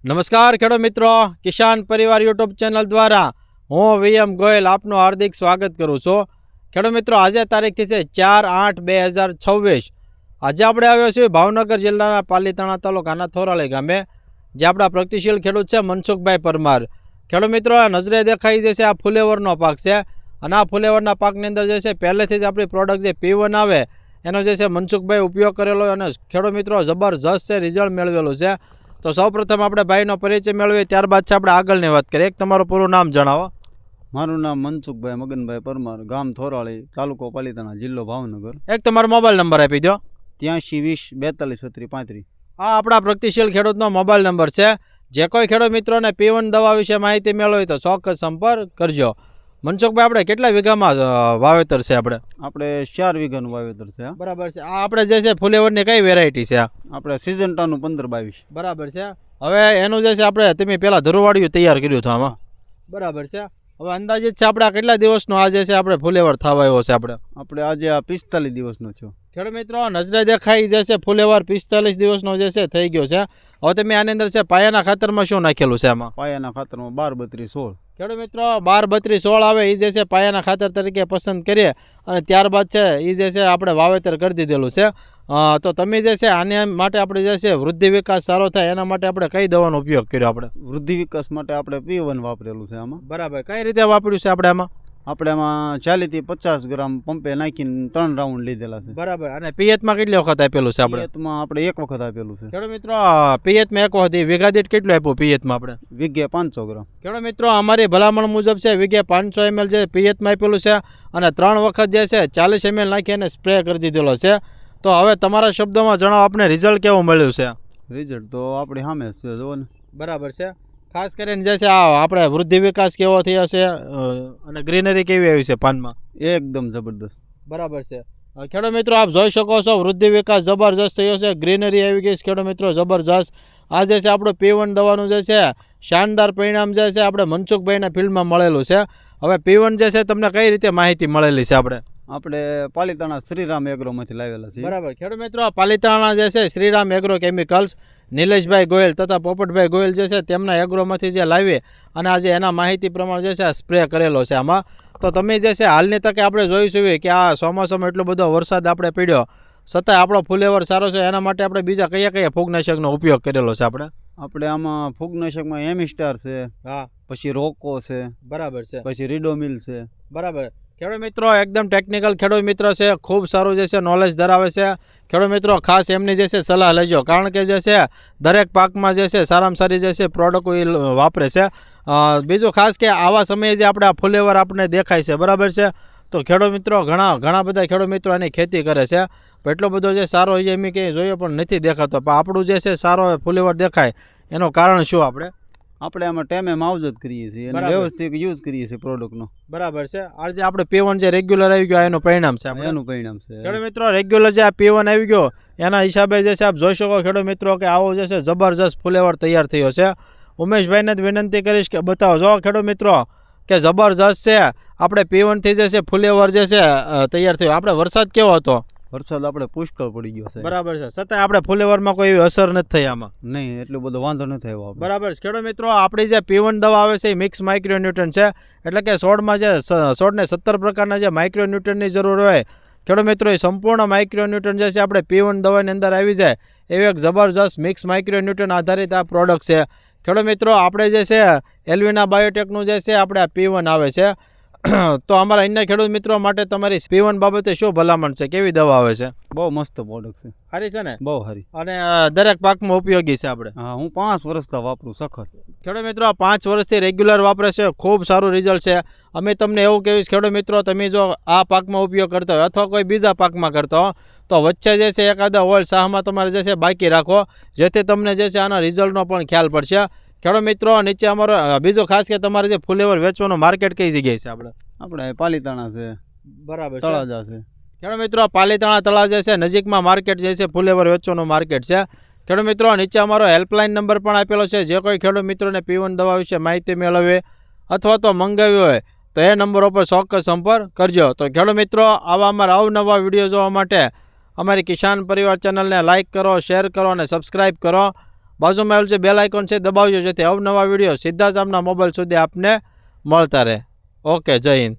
નમસ્કાર ખેડૂત મિત્રો, કિસાન પરિવાર યુટ્યુબ ચેનલ દ્વારા હું વીએમ ગોયલ આપનું હાર્દિક સ્વાગત કરું છું। ખેડૂત મિત્રો, આજે તારીખ છે 4/8/2026। આજે આપણે આવ્યો છીએ ભાવનગર જિલ્લાના પાલીતાણા તાલુકાના થોરાળી ગામે, જે આપણા પ્રગતિશીલ ખેડૂત છે મનસુખભાઈ પરમાર। ખેડૂત મિત્રો, નજરે દેખાઈ જશે આ ફુલેવરનો પાક છે, અને આ ફુલેવરના પાકની અંદર જે છે પહેલેથી જ આપણી પ્રોડક્ટ જે P1 આવે એનો જે છે મનસુખભાઈ ઉપયોગ કરેલો, અને ખેડૂત મિત્રો જબરજસ્ત છે રિઝલ્ટ મેળવેલું છે। તો સૌપ્રથમ આપણે ભાઈનો પરિચય મેળવીએ, ત્યારબાદ છે આપણે આગળની વાત કરીએ। એક તમારું પૂરું નામ જણાવો। મારું નામ મનસુખભાઈ મગનભાઈ પરમાર, ગામ થોરાળી, તાલુકો પાલીતાણા, જિલ્લો ભાવનગર। એક તમારો મોબાઈલ નંબર આપી દો। 83 20 42 36 35। આ આપણા પ્રગતિશીલ ખેડૂતનો મોબાઈલ નંબર છે। જે કોઈ ખેડૂત મિત્રોને P1 દવા વિશે માહિતી મેળવી તો ચોક્કસ સંપર્ક કરજો। મનસુખભાઈ, આપણે કેટલા વીઘામાં વાવેતર છે? આપણે 4 વીઘાનું વાવેતર છે। બરાબર છે। આ આપણે જે છે ફુલેવરની કઈ વેરાયટી છે? આપણે સિઝન્ટાનું 15-22। બરાબર છે। હવે એનું જે છે આપણે તમે પેલા ધરુવાડિયું તૈયાર કર્યું હતું આમાં, બરાબર છે। હવે અંદાજિત છે આપણે કેટલા દિવસનો આ જે છે આપણે ફુલેવર થવા આવ્યો છે? આપણે આજે આ 45 દિવસનો છો। ખેડૂત મિત્રો, નજરે દેખાઈ જશે ફુલેવર 45 દિવસનો જે છે થઈ ગયો છે। હવે તમે આની અંદર છે પાયાના ખાતરમાં શું નાખેલું છે? આમાં પાયાના ખાતરમાં 12 32 16। ખેડૂત મિત્રો, 12 32 16 આવે એ જે છે પાયાના ખાતર તરીકે પસંદ કરીએ, અને ત્યારબાદ છે એ જે છે આપણે વાવેતર કરી દીધેલું છે। તો તમે જે છે આને માટે આપણે જે છે વૃદ્ધિ વિકાસ સારો થાય એના માટે આપણે કઈ દવાનો ઉપયોગ કર્યો? આપણે વૃદ્ધિ વિકાસ માટે આપણે P1 વાપરેલું છે આમાં। બરાબર, કઈ રીતે વાપર્યું છે આપણે આમાં? આપણે આમાં 40 થી 50 ગ્રામ પંપે નાખીને 3 રાઉન્ડ લીધેલા છે। બરાબર, અને પિયતમાં કેટલી વખત આપેલું છે? પિયતમાં આપણે 1 વખત આપેલું છે। ખેડૂત મિત્રો, પિયતમાં 1 વખત, વીઘા દીઠ કેટલું આપ્યું પિયતમાં આપણે? વીઘે 500 ગ્રામ। ખેડૂત મિત્રો, અમારી ભલામણ મુજબ છે વીઘે 500 ml જે પિયતમાં આપેલું છે, અને 3 વખત જે છે 40 ml નાખી અને સ્પ્રે કરી દીધેલો છે। તો હવે તમારા શબ્દોમાં જણાવો, આપણે રિઝલ્ટ કેવું મળ્યું છે? રિઝલ્ટ તો આપણી સામે છે, જુઓ ને। બરાબર છે। ખાસ કરીને જે છે આ આપણે વૃદ્ધિ વિકાસ કેવો થયો છે, અને ગ્રીનરી કેવી આવી છે પાનમાં? એકદમ જબરદસ્ત। બરાબર છે। ખેડૂત મિત્રો, આપ જોઈ શકો છો વૃદ્ધિ વિકાસ જબરજસ્ત થયો છે, ગ્રીનરી આવી ગઈ છે ખેડૂત મિત્રો જબરજસ્ત। આ જે છે આપણું P1 દવાનું જે છે શાનદાર પરિણામ જે છે આપણે મનસુખભાઈના ફિલ્ડમાં મળેલું છે। હવે P1 જે છે તમને કઈ રીતે માહિતી મળેલી છે? આપણે પાલીતાણા શ્રીરામ એગ્રોમાંથી લાવેલા છે। બરાબર, ખેડૂત મિત્રો, પાલીતાણા જે છે શ્રીરામ એગ્રો કેમિકલ્સ, નિલેશભાઈ ગોયલ તથા પોપટભાઈ ગોયલ જે છે તેમના એગ્રોમાંથી જે લાવી અને આજે એના માહિતી પ્રમાણે જે છે સ્પ્રે કરેલો છે આમાં। તો તમે જે છે હાલની તકે આપણે જોઈશું કે આ ચોમાસામાં એટલો બધો વરસાદ આપણે પડ્યો છતાંય આપણો ફુલેવર સારો છે, એના માટે આપણે બીજા કયા કયા ફૂગનાશકનો ઉપયોગ કરેલો છે? આપણે આમાં ફૂગનાશકમાં એમિસ્ટાર છે, હા, પછી રોકો છે, બરાબર છે, પછી રીડોમિલ છે। બરાબર। ખેડૂત મિત્રો, એકદમ ટેકનિકલ ખેડૂત મિત્ર છે, ખૂબ સારું જે છે નોલેજ ધરાવે છે। ખેડૂત મિત્રો, ખાસ એમની જે છે સલાહ લેજો, કારણ કે જે છે દરેક પાકમાં જે છે સારામાં સારી જે છે પ્રોડક્ટ વાપરે છે। બીજું ખાસ કે આવા સમયે જે આપણે આ ફુલેવર આપણે દેખાય છે, બરાબર છે, તો ખેડૂત મિત્રો ઘણા બધા ખેડૂત મિત્રો એની ખેતી કરે છે, એટલો બધો જે સારો એ એમ કંઈ જોયો પણ નથી દેખાતો, પણ આપણું જે છે સારો ફુલેવર દેખાય એનું કારણ શું? આપણે આમાં ટાઈમે માવજત કરીએ છીએ અને વ્યવસ્થિત યુઝ કરીએ છીએ પ્રોડક્ટનો। બરાબર છે। આજે આપણે P1 જે રેગ્યુલર આવી ગયો એનું પરિણામ છે, એનું પરિણામ છે ખેડૂત મિત્રો। રેગ્યુલર જે આ P1 આવી ગયો એના હિસાબે જે છે આપ જોઈ શકો ખેડૂત મિત્રો કે આવો જે છે જબરજસ્ત ફુલેવર તૈયાર થયો છે। ઉમેશભાઈને જ વિનંતી કરીશ કે બતાવો, જો ખેડૂત મિત્રો કે જબરજસ્ત છે આપણે P1 થી જે છે ફુલેવર જે છે તૈયાર થયો। આપણે વરસાદ કેવો હતો? વરસાદ આપણે પુષ્કળ પડી ગયો છે, બરાબર છે, છતાં આપણે ફુલેવરમાં કોઈ એવી અસર નથી થઈ આમાં? નહીં, એટલો બધો વાંધો નથી આવ્યો। બરાબર છે ખેડૂત મિત્રો, આપણી જે P1 દવા આવે છે એ મિક્સ માઇક્રોન્યુટ્રન છે, એટલે કે છોડમાં જે છોડને 17 પ્રકારના જે માઇક્રોન્યુટ્રનની જરૂર હોય ખેડૂત મિત્રો, એ સંપૂર્ણ માઇક્રોન્યુટ્રન જે છે આપણે P1 દવાની અંદર આવી જાય એવી એક જબરજસ્ત મિક્સ માઇક્રોન્યુટ્રન આધારિત આ પ્રોડક્ટ છે। ખેડૂત મિત્રો, આપણે જે છે એલ્વિના બાયોટેકનું જે છે આપણે આ P1 આવે છે। તો અમારા અન્ય ખેડૂત મિત્રો માટે તમારી P1 બાબતે શું ભલામણ છે? કેવી દવા આવે છે? બહુ મસ્ત પ્રોડક્ટ છે, સારી છે ને? બહુ સારી, અને દરેક પાકમાં ઉપયોગી છે આપણે? હા, હું 5 વર્ષથી વાપરું સખત। ખેડૂત મિત્રો, 5 વર્ષથી રેગ્યુલર વાપરે છે, ખૂબ સારું રિઝલ્ટ છે। અમે તમને એવું કહીશ ખેડૂત મિત્રો, તમે જો આ પાકમાં ઉપયોગ કરતા હોય અથવા કોઈ બીજા પાકમાં કરતા હો તો વચ્ચે જે છે એકાદા ઓઇલ શાહમાં તમારે જે છે બાકી રાખો, જેથી તમને જે છે આના રિઝલ્ટનો પણ ખ્યાલ પડશે। ખેડૂત મિત્રો, નીચે અમારો બીજો ખાસ કે તમારે જે ફુલેવર વેચવાનું માર્કેટ કઈ જગ્યાએ છે? આપણે પાલીતાણા છે, બરાબર, તળાજા છે। ખેડૂત મિત્રો, પાલીતાણા તળાજા છે નજીકમાં માર્કેટ જે છે ફુલેવર વેચવાનું માર્કેટ છે। ખેડૂત મિત્રો, નીચે અમારો હેલ્પલાઇન નંબર પણ આપેલો છે, જે કોઈ ખેડૂત મિત્રોને P1 દવા વિશે માહિતી મેળવવી અથવા તો મંગાવી હોય તો એ નંબર ઉપર ચોક્કસ સંપર્ક કરજો। તો ખેડૂત મિત્રો, આવા અમારા અવનવા વિડીયો જોવા માટે અમારી કિસાન પરિવાર ચેનલને લાઇક કરો, શેર કરો અને સબસ્ક્રાઈબ કરો। બાજુમાં આવેલું જે બેલ આઇકોન છે દબાવજો, જેથી અવનવા વિડીયો સીધા જ આપના મોબાઈલ સુધી આપને મળતા રહે. ઓકે, જય હિન્દ.